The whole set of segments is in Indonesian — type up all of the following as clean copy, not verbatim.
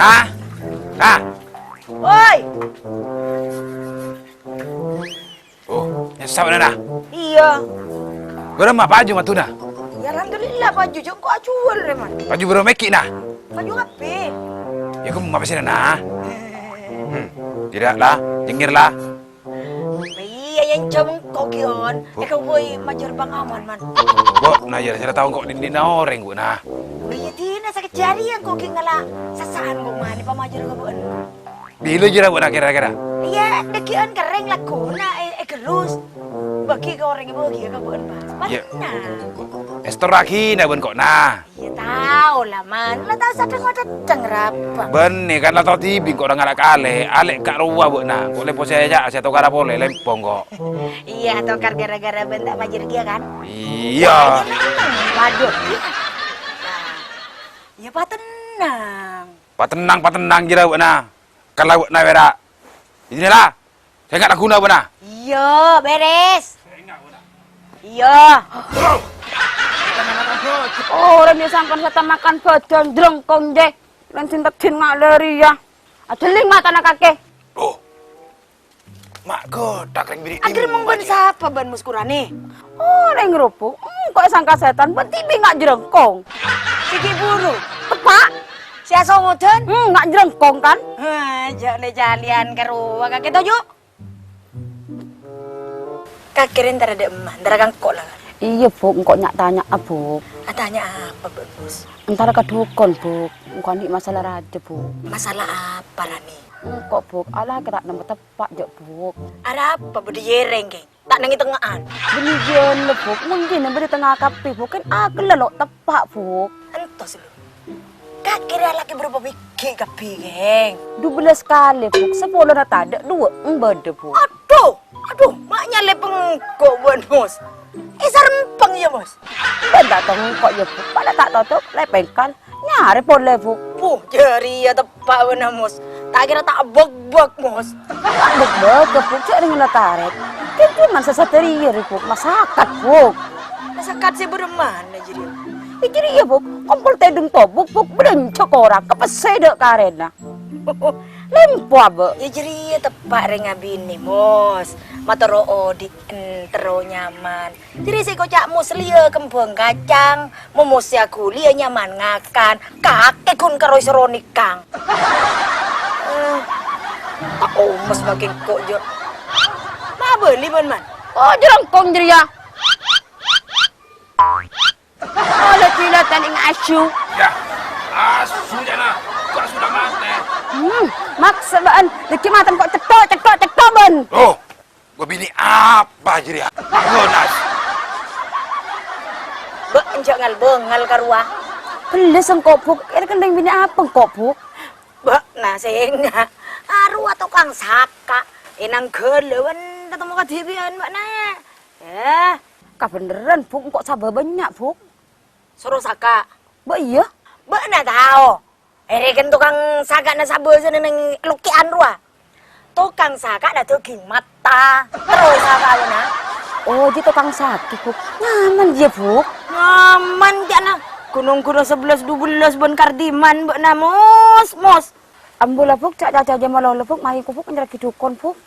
Nah, nah. Woi. Oh, nyesap nah. Iya. Berapa baju matuna? Ya alhamdulillah baju joko acuan reman. Baju berapa meki nah? Baju apa? Ya kamu apa sih nah? Tidaklah, jengirlah. Iya yang jam kokion. Kau boy majar bang aman man. Kok nah ya saya tahu kok dinding orang gua nah. Iya tina sakit jari yang koki ngala sasaan kok mani pamajar kau buan. Bila jira buat kira-kira. Iya dekian kering lah kuna gerus. Bagi kau orang ibu kau buan pas. Iya. Mana? Estor lagi nah kok nah. Iya tahu lah man. Lah tahu sadang ada cengrapa. Benih kan lah tau tibi kok orang alek kak ruwa buat nah. Kok lepo saya tahu cara boleh lempong kok. Iya tokar gara-gara bentak majar dia kan. Iya. Waduh. Ya pak tenang. Patenang kira buat nah. Kalau buat nah beda. Inilah. Saya nggak guna buat nah. Iya beres. Iya. Oh, orang disangkan kata makan badan drengkong deh. Lan sintetin ngaleri ya. Ada 5 tanah kakek. Oh. Mak godak yang biri. Akhir mengban siapa ban muskurane? Oh, orang ngerupuk. Kok sangka setan, berarti nggak jerengkong. Siki buru. Tepak. Si asongodan. Nggak jerengkong kan? Hah, jale jalian karo kakek tojo. Kakek entar ada emak, entar kangkok lah. Iya, Bu. Kok nyak tanya, Bu. Tanya apa, Bos? Entar ke dukun, Bu. Bukan ini masalah raja, Bu. Masalah apa Rani? Kok, Bu? Alah, gerak nama tepak, Jo, Bu. Ada apa berdiereng, geng? Tak nangi tengahan. Beli jen, Bu. Mungkin yang di tengah kapi, Bu. Kan aku lelok tepak, Bu. Entos lu. Kakek lagi berapa biki kapi, geng? 12 kali, Bu. 10 na tada, 2 embede, Bu. Aduh, maknya lepeng kok buan, Bos. Sarempeng ya, Bos. Ben tak tahu kok ya, Bu. Pada tak tahu lepengkan. Nyari boleh, Bu. Jari ya tepak benar, Bos. Tak kira tak bog-bog, Bos. Bek-bek, Bu. Cek dengan taret. Kan cuma sesateria, Bu. Masakat, Bu. Masakat sih beremana jadi. Jadi ya, Bu. Kompol tedung tobuk, Bu. Berencok orang. Kepesedek karena. Lempo, Bu. Ya jadi ya tepak renga bini, Bos. Matoro di entero nyaman. Jadi si kocak muslia kembang kacang, memusia kuliah nyaman ngakan, kakek kun karo seroni kang. Tak omes makin kok jo. Ma beli man. Oh, jerongkong jadi ya. Oh, lati-latan ing asu. Ya. Asu jana. Kok sudah mati. Maksa baan. Laki matan kok cetok ben. Oh. Gua bini apa jadi? Gonas. Jangan bengal karua. Beles engkau, Bu. Ini kan bini apa engkau, Bu? Nah sehingga arwah tukang saka inang gelewen ketemu kadibian mbak naya Kak beneran, Bu. Kok sabar banyak, Bu? suruh saka Mbak iya? mbak na tau kan tukang saka na sabar sana neng lukian ruah tukang saka na tuking mata terus saka na Oh, dia tukang sakit, Bu. Nyaman dia, Bu. ngaman jana gunung-gunung 11-12 bon kardiman mbak na mos Ambola, Bu. Cak-cak aja malah, Bu. Mahi ku, Bu. Kenjara kidukon, Bu.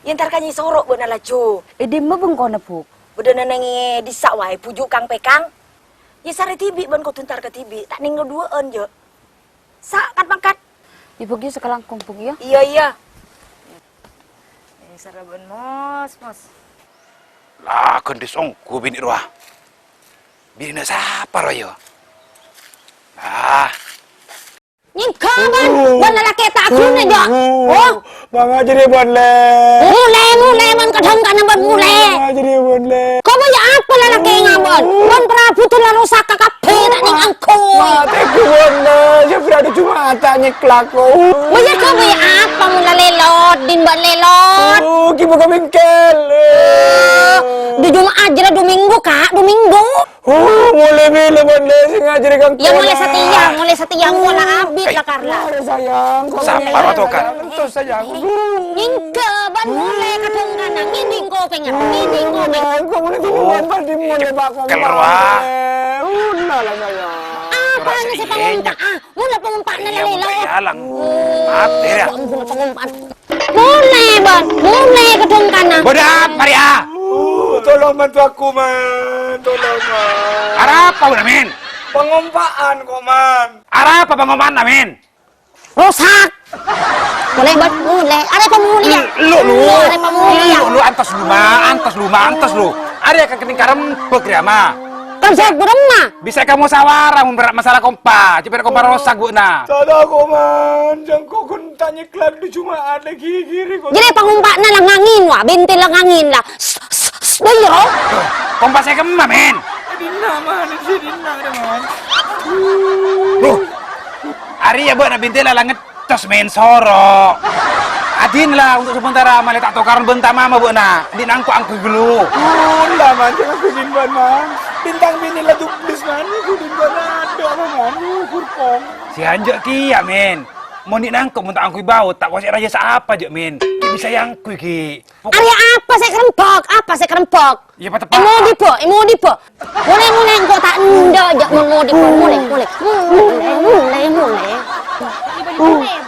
yentar kanyi sorok mbak na laju Ede mabengkona, Bu. udah nengi di sawai pujuk kang pekang ya sare tibi ban ko tuntar ke tibi tak ning duaan jo sak kan pangkat Ibu dia sekelangkong, Bu, ya? iya sare ban mos Lah kan disong gua bini ruah. Bini siapa royo? Ah. Nyingkangan! Wala laki tak kuna jo! Oh! Bang jadi bonle. Mule man kadang ka nambah mule! Bang jadi bonle. Kau punya apa lalaki ngambon? Wan Prabu tu lalu saka kape nak ning angkoi! Mati ku bonle. Dia berada cuma tanya kelako. Punya kau punya apa mula lelot? Din buat lelot? Oh, kibu kau mingkel. Di Jumaat aja Domingo, Kak. Domingo. Oh, boleh bila bonle singa jadi kang. Ya mulai setia mula abis lah Karla. Ada sayang. Sampar waktu kan. Terus sayang. Nyingke ban mulai kadang kanang nginding kau pengen. Nginding kau pengen. Kau boleh tiduran pada mulai bakal. Keluar. Udah lah sayang. Apanya si pengumpat? Mula pengumpat na nalilo. Yalang. Mati ya. Mula pengumpat. Mulai, Bon. Mulai kedung kana. Bodah, Maria. Tolong bantu aku, Man. Tolong, Man. Arah apa bu Amin? Pengumpaan kok, Man. Arah apa pengoman Amin? Rusak. Mulai, Bon. Mulai. Ada pemuli ya? Ada pemuli ya? Lu antas lu. Ada yang keting karem bekrama. Kan saya berema. Bisa kamu sawara memberat masalah kompa. Cepet kompa rosak bu na. Tada kok, Man. Jangan kok tanya iklan di cuma ada gigi kok. Jadi pengumpat na lang angin wah. Bintil lang angin lah. Bener. Kompa saya kemana men? Dina, Man. Dina, Man. Loh. Ari ya bu na bintil lah ngetos men soro. Adin lah untuk sementara malah tak tokaran bentar mama bu na. Adin angku dulu. Lah, Man. Jangan begini, Man. Bintang bini lah duplis, Man. Kudin ban ada, Man. Kurpong. Si anjok kia men. Mau ni nangkep mun tak angkui bau tak kuasai raja siapa je men. Ki bisa yang kui ki. Ari apa saya kerempok? Apa saya kerempok? Ya patah Emo dipo. Mulai engkau tak ndo jak mau dipo. Mulai.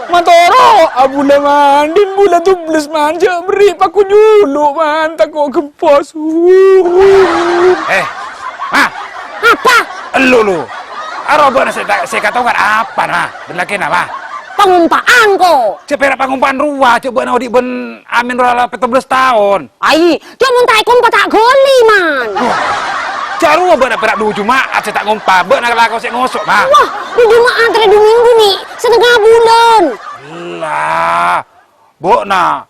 Mantoro, abule Man. Din bulan duplis, Man. Jangan beri paku dulu, Man. Tak kok gempos. Apa? Lu. Arobo na saya katakan apa nah? Berlakin apa? Pengumpaan ko. Cepera pangumpan ruah, coba na di ben amin rala 17 tahun. Ai, dia mun tak kumpa tak goli, Man. Caru ba na perak dulu Jumaat saya tak ngumpa, ba na kau saya ngosok mah. Wah, di Jumaat ada 2 minggu nih, setengah bulan. Lah. Bu na.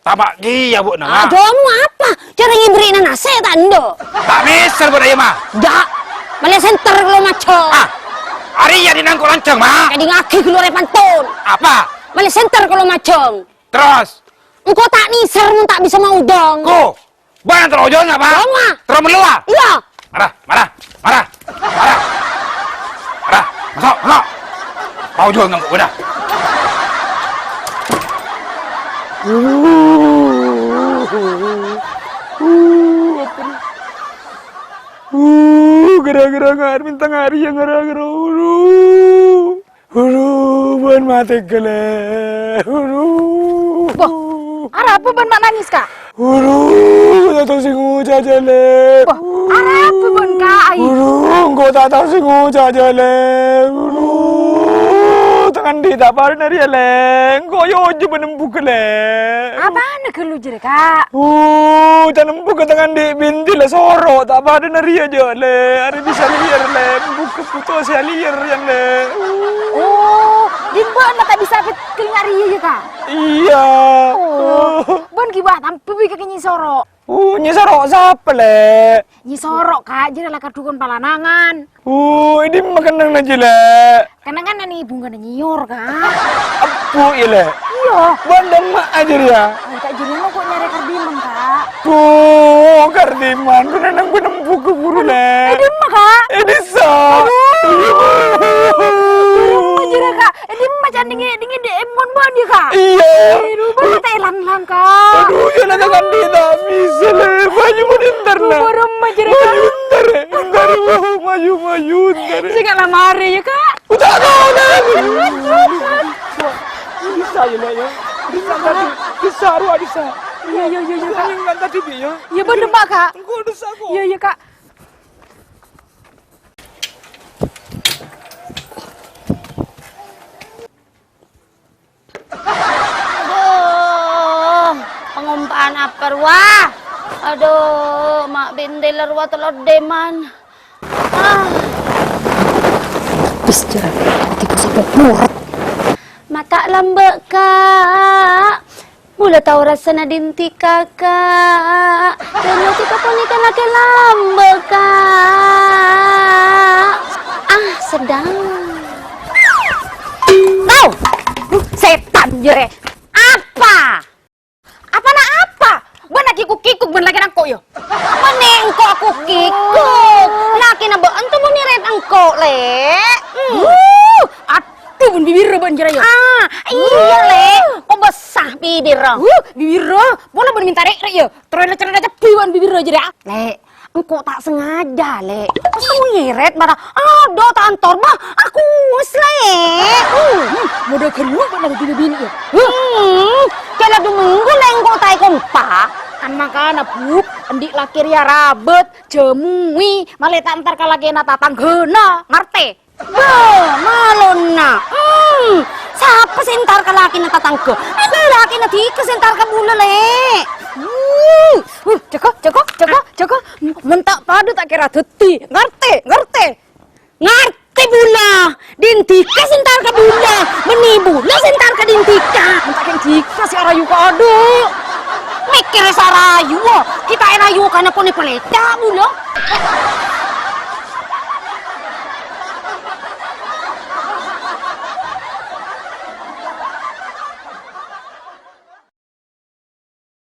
Tabak ya bu na. Adomu apa? Cara ngibri na nase tak ndo. Tak misal bu na mah. Dak. Malah center kalau macam. Ari ya dinangkut lancang mah. Kadi ngaki keluar pantun. Apa? Malah center kalau macam. Terus. Engkau tak niser mun tak bisa mau dong. Ko. Banyak terojol nggak pak? Dong, Ma. Terus melua. Iya. Marah. Masuk. Mau jual ngangkut udah. Gara-gara ngar minta ngari yang gara-gara ban mati gele. Arah apa ban mak nangis kak? Tak tahu sing ngucap jale. Arah apa ban kak? Kau tak tahu sing ngucap jale. Tangan di tak par nari leng. Kau yo je menempuh gele. Apaan nak lu jadi kak? Jangan buka tangan di binti lah sorok tak pada nari aja le. Hari bisa liar le, buka putus ya liar yang le. Oh, di ban tak bisa kelingar iya kak? Iya. Ban kibat tampu bi kaki nyisoro. Nyisoro siapa le? Nyisoro kak, jadi lah kadukun palanangan. Ini makan aja le. Karena kan nih bunga nyior kak. Apu ile. Iya. Bandang mak aja dia. Kak jadi mau kok nyari kardiman kak. Kardiman. Kenapa gue nemu ke buru le? Ini mah kak. Ini so. Jira kak, ini macam dingin emon ban dia kak. Iya. Aduh, baru tak hilang kak. Aduh, jangan katakan dia tak bisa le. Maju menentar lah. Baru majira kak. Ntar maju ntar. Jangan lamari ya kak. Udah tahu dah. Bisa ya lah ya. Bisa ruah bisa. Iya kak. Yang nggak tadi dia. Iya bener pak kak. Engkau bisa kok. Iya kak. Aduh, pengumpaan apa wah? Aduh, mak bintil ruah telur deman. Bis jarang, tiga sampai murad. Mata lambek kak. Mula tahu rasa nadinti kakak. Kalau kita punikan laki lambek kak. Sedang. Tahu? Setan jere. Apa? Apa nak apa? Benak kikuk ben lagi nangko yo. Mana engkau aku kikuk? Laki na ba anto mo niret engkau le? Atuh ben bibir ben jere yo. Iya le. Kok besah bibir? Bibir. Bola ben minta rek yo. Terus cerita cepi ben bibir jere. Le, engkau tak sengaja, Le. Pas ngirit bara, aduh kantor bah, aku Le. Mudah keluar pada bini-bini ya. Kala dumenggu le engkau tai kompa. Kan makana Bu, endik laki ria rabet, jemui, maleta antar kalagena tatanggena, ngerti? Malona. Siapa sentar ka laki na tatangko? Ano laki na di ka sentar ka bula, Le. Jaga, mentak pada tak kira deti, ngerti? Ngerti bula. Dintika sentar ka bula. Menibula sentar ka dintika. Mentak yang jika si arayu kado. Mikir sa rayu. Kita rayu ka na po ni paleta bula.